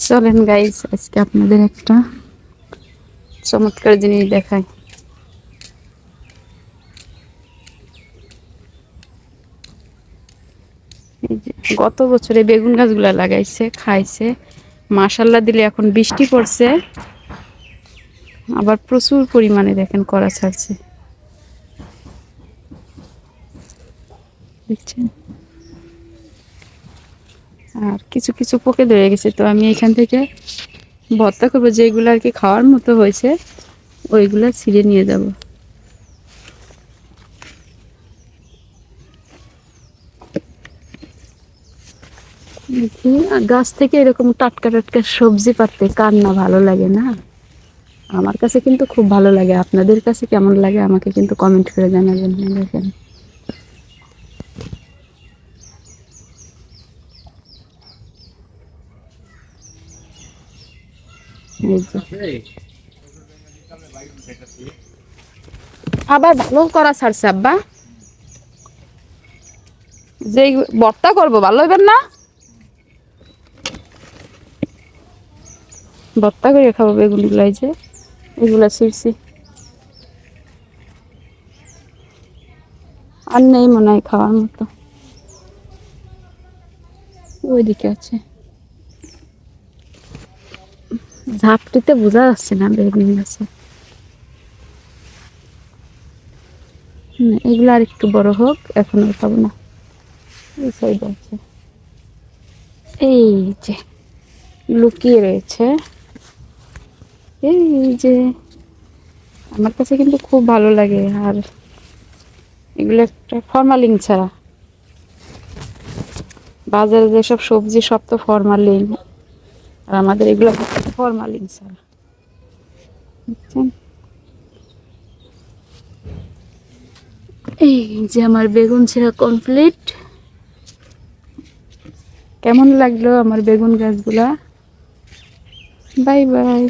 চলেন গাইস, আজকে আপনাদের একটা চমৎকার জিনিস দেখাই। এই যে গত বছরে বেগুন গাছগুলা লাগাইছে, খাইছে, মাশাল্লাহ দিলে এখন বৃষ্টি পড়ছে, আবার প্রচুর পরিমাণে দেখেন করা ছাড়ছে, দেখছেন। আর কিছু কিছু পোকে ধরে গেছে, তো আমি এখান থেকে ভর্তা করবো, যেগুলো আর কি খাওয়ার মতো হয়েছে ওইগুলা ছিঁড়ে নিয়ে যাব। গাছ থেকে এরকম টাটকা টাটকা সবজি পাততে কার না ভালো লাগে, না? আমার কাছে কিন্তু খুব ভালো লাগে। আপনাদের কাছে কেমন লাগে আমাকে কিন্তু কমেন্ট করে জানাবেন। দেখেন, আবার ভালো করা ছাড়ছে আব্বা, যে ভর্তা করবো ভালো হইবেন না, ভর্তা করে খাবো বেগুন গুলাই, যে এগুলা ছিঁড়ছি আর নেই মনে হয় খাওয়ার মতো, ওইদিকে আছে। ঝাপটিতে বোঝা যাচ্ছে না বেগুন গাছে। এগুলো আর একটু বড় হোক, এখন আর খাবো না। এই সাইডে আছে, এই যে লুকিয়ে রয়েছে, এই যে। আমার কাছে কিন্তু খুব ভালো লাগে। আর এগুলো একটা ফরমালিন ছাড়া, বাজারে যেসব সবজি সব তো ফরমালিন, আর আমাদের এগুলো ফরমালিন ছাড়া, বুঝছেন। এই যে আমার বেগুন ছিঁড়া কমপ্লিট। কেমন লাগলো আমার বেগুন গাছগুলা? Bye bye.